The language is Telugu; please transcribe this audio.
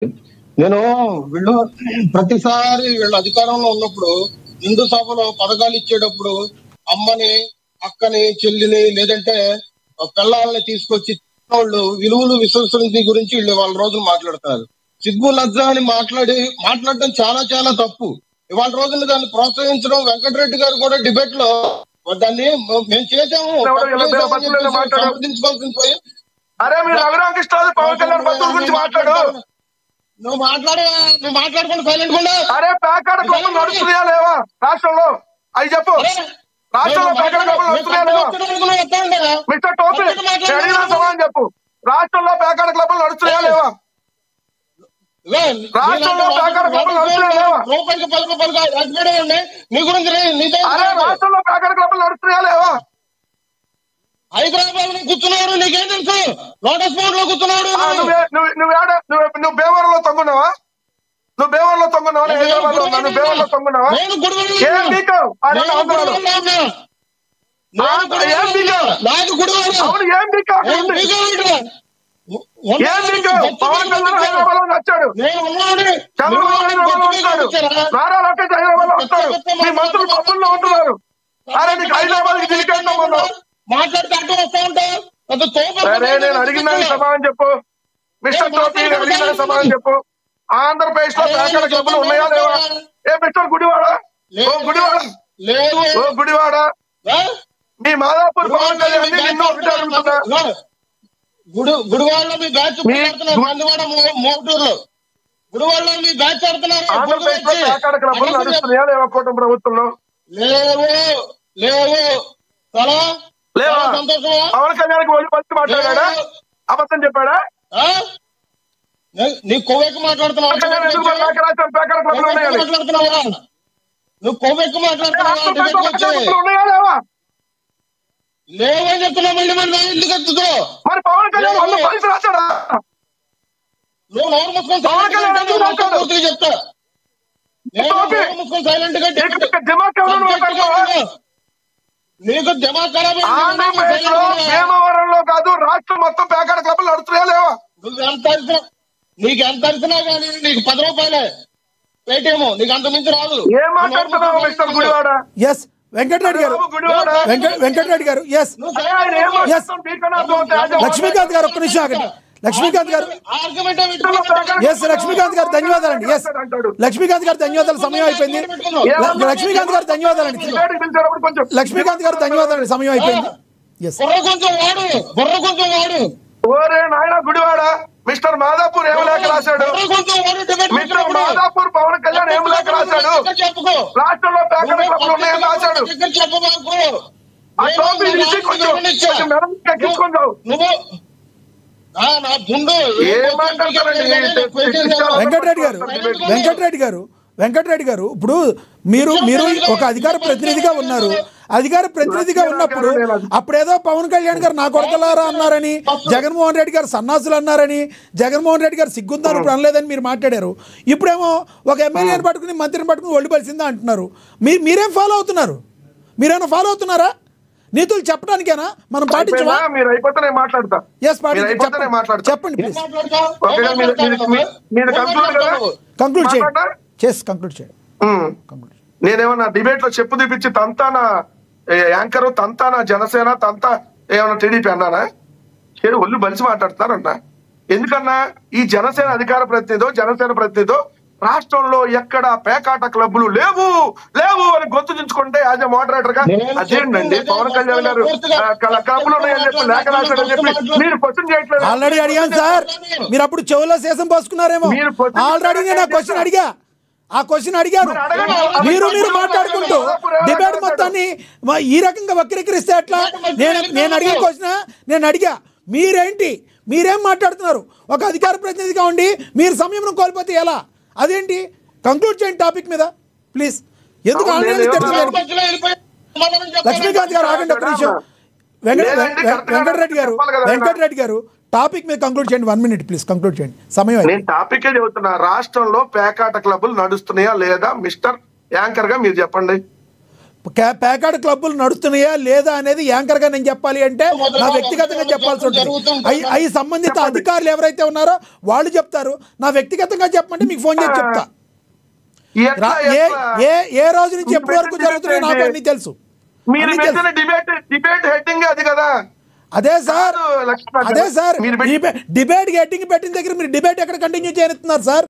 నేను వీళ్ళు ప్రతిసారి వీళ్ళు అధికారంలో ఉన్నప్పుడు హిందూ సభలో పథకాలు ఇచ్చేటప్పుడు అమ్మని, అక్కని, చెల్లిని లేదంటే పిల్లల్ని తీసుకొచ్చి వాళ్ళు విలువలు విశ్వసనీయత గురించి వీళ్ళు వాళ్ళ రోజులు మాట్లాడతారు. సిగ్గు లజ్జ అని మాట్లాడటం చాలా చాలా తప్పు. ఇవాళ రోజున దాన్ని ప్రోత్సహించడం వెంకటరెడ్డి గారు కూడా డిబేట్ లో దాన్ని మేము చేసాము సమర్థించుకోవాల్సింది పోయి నువ్వు మాట్లాడుకుంటూ సైలెంట్ గా అరే ప్యాకాడ క్లబ్లు నడుస్తున్నాయా లేవా రాష్ట్రంలో? అవి చెప్పు. రాష్ట్రంలో ప్యాకాడ క్లబ్లు నడుస్తున్నాయా లేవా? మిస్టర్ టోపీ అడిగిన సమాధానం చెప్పు. రాష్ట్రంలో ప్యాకాడ క్లబ్లు నడుస్తున్నాయా లేవా? రాష్ట్రంలో ప్యాకాడ క్లబ్లు నడుస్తున్నాయా లేవా? అరే రాష్ట్రంలో ప్యాకాడ క్లబ్లు నడుస్తున్నాయా లేవా? హైదరాబాద్ లో కూర్చున్నాడు, నీకేం తెలుసు? లోటస్ పౌండ్ లో కూర్చున్నాడు. నువ్వు భీమవరంలో తొంగున్నావా? నువ్వు భీమవరంలో తొంగున్నావా? హైదరాబాద్ లో నువ్వు భీమవరంలో తొంగున్నావా? ఏం బీకావు? అవును ఏం బీకావు? పవన్ కళ్యాణ్ హైదరాబాద్ లో వచ్చాడు, చంద్రబాబు హైదరాబాద్ లో వస్తాడు, నారా లోకేష్ హైదరాబాద్ లో వస్తాడు, మీ మంత్రులు పప్పుల్లో ఉంటున్నారు. అరే నీకు హైదరాబాద్ కి దిలికెళ్తాం మనం మాట్లాడుతూ వస్తా ఉంటావు. సరే నేను అడిగిన సమాధానం చెప్పు. మిస్టర్ టోపీ అడిగిన సమాధానం చెప్పు. ఆంధ్రప్రదేశ్ లో ప్యాకాడ క్లబ్లు ఉన్నాయా లేవా? ఏ మిస్టర్ గుడివాడ, ఓ గుడివాడ, ఓ గుడివాడ, మీ మాదాపూర్ పవన్ కళ్యాణ్ నిన్ను ఒకటి అడుగుతున్నా. గుడివాడలో మీ బ్యాచ్ మోటూరులో గుడివాడలో మీ బ్యాచ్ ఆడుతున్నారు. ఆంధ్రప్రదేశ్ లో ప్యాకాడ క్లబ్లు నడుస్తున్నాయా లేవా కూటమి ప్రభుత్వంలో? లేవు చాలా లేవా? పవన్ కళ్యాణ్కి ఒళ్ళు పచ్చి మాట్లాడా? అబద్ధం చెప్పాడా? నీ కొవ్వెక్కి మాట్లాడుతున్నావా? నువ్వు కొవ్వెక్కి మాట్లాడుతున్నావా? లేవని చెప్తున్నా. మళ్ళీ మళ్ళీ ఎందుకు ఎత్తుతావు? మరి పవన్ కళ్యాణ్ రాశాడా? నువ్వు నోరు మూసుకొని పూర్తిగా చెప్తా. నోరు మూసుకొని సైలెంట్ గా నీకు దిమాగ్ ఖరాబ్. ఆంధ్రప్రదేశ్ లో భీమవరంలో కాదు రాష్ట్రం మొత్తం ప్యాకాడ క్లబ్లు నడుస్తున్నాయా లేవా? నీకు ఎంత అరిసినా కానీ నీకు 10 రూపాయలే పేటీఎం, నీకు అంత మించి రాదు. ఏం మాట్లాడుతున్నావు మిస్టర్ గుడివాడ? ఎస్ వెంకటరెడ్డి గారు, వెంకటరెడ్డి గారు, ఎస్ లక్ష్మీకాంత్ గారు, ఒక్క నిమిషం ఆగండి. లక్ష్మీకాంత్ గారు, ఎస్ లక్ష్మీకాంత్ గారు ధన్యవాదాలండి. ఎస్ లక్ష్మీకాంత్ గారు ధన్యవాదాలు, సమయం అయిపోయింది. లక్ష్మీకాంత్ గారు ధన్యవాదాలండి. లక్ష్మీకాంత్ గారు ధన్యవాదాలండి, సమయం అయిపోయింది. ఓరే నాయన గుడివాడ, మిస్టర్ మాదాపూర్ ఏం లేఖ రాశాడు? మిస్టర్ మాదాపూర్ పవన్ కళ్యాణ్ ఏం లేఖ రాశాడు? రాష్ట్రంలో ప్యాకాడ క్లబ్లు ఉన్నాయని రాశాడు. ఆ టోపీ తీసి కొంచెం మెడం ఎక్కించుకుంటావు. వెంకటరెడ్డి గారు ఇప్పుడు మీరు ఒక అధికార ప్రతినిధిగా ఉన్నారు. అధికార ప్రతినిధిగా ఉన్నప్పుడు అప్పుడేదో పవన్ కళ్యాణ్ గారు నా కొడకలారా అన్నారని, జగన్మోహన్ రెడ్డి గారు సన్నాసులు అన్నారని, జగన్మోహన్ రెడ్డి గారు సిగ్గుందని ఇప్పుడు అనలేదని మీరు మాట్లాడారు. ఇప్పుడేమో ఒక ఎమ్మెల్యేని పట్టుకుని మంత్రిని పట్టుకుని ఒళ్ళు పలిసిందా అంటున్నారు. మీరేం ఫాలో అవుతున్నారు? మీరేమైనా ఫాలో అవుతున్నారా? నీతులు చెప్పడానికేనా మనం పాటించమా? మీరు అయిపోతే నేను మాట్లాడతా. చెప్పండి ప్లీజ్. కంక్లూడ్ చేయండి. నేనేమన్నా డిబేట్ లో చెప్పు తీపిచ్చి తంతానా యాంకర్, తంతానా జనసేన, తంతా ఏమన్నా టీడీపీ అన్నానా? ఒళ్ళు బలిసి మాట్లాడుతున్నారన్నా. ఎందుకన్నా ఈ జనసేన అధికార ప్రతినిధో జనసేన ప్రతినిధో రాష్ట్రంలో ఎక్కడ పేకాట క్లబ్లు లేవు అని గొంతు దించుకుంటే యాజ్ ఎ మోడరేటర్ గా అదేంటండి పవన్ కళ్యాణ్ గారు క్లబ్లు ఉన్నాయని చెప్పి లేఖ రాశాడని చెప్పి మీరు క్వశ్చన్ చేయట్లేదు. ఆల్రెడీ అడిగాను సార్, మీరు అప్పుడు చెవులో శేషం పోసుకున్నారేమో. ఆల్రెడీ నేను ఆ క్వశ్చన్ అడిగాను. మీరు మాట్లాడుకుంటూ డిబేట్ మొత్తాన్ని ఈ రకంగా వక్రీకరిస్తే ఎట్లా? నేను అడిగిన క్వశ్చన్ నేను అడిగా. మీరేం మాట్లాడుతున్నారు? ఒక అధికార ప్రతినిధిగా ఉండి మీరు సమయం కోల్పోతే ఎలా? అదేంటి? కంక్లూడ్ చేయండి టాపిక్ మీద ప్లీజ్. ఎందుకు లక్ష్మీకాంత్ గారు ఆగండి ఒక్క నిమిషం. వెంకటరెడ్డి గారు టాపిక్ మీద కంక్లూడ్ చేయండి. 1 minute ప్లీజ్ కంక్లూడ్ చేయండి, సమయం. నేను టాపిక్ చెబుతున్నా. రాష్ట్రంలో పేకాట క్లబ్లు నడుస్తున్నాయా లేదా? మిస్టర్ యాంకర్ గా మీరు చెప్పండి. పేకాడు క్లబ్బులు నడుస్తున్నాయా లేదా అనేది యాంకర్ గా నేను చెప్పాలి అంటే నా వ్యక్తిగతంగా చెప్పాల్సి ఉంటుంది. అవి సంబంధిత అధికారులు ఎవరైతే ఉన్నారో వాళ్ళు చెప్తారు. నా వ్యక్తిగతంగా చెప్పమంటే మీకు ఫోన్ చేసి చెప్తా. ఏ రోజు నుంచి ఎప్పటి వరకు జరుగుతున్నాయో నాకు అన్ని తెలుసు. అదే సార్ డిబేట్ హెడ్డింగ్ పెట్టిన దగ్గర మీరు డిబేట్ ఎక్కడ కంటిన్యూ చేస్తున్నారు సార్?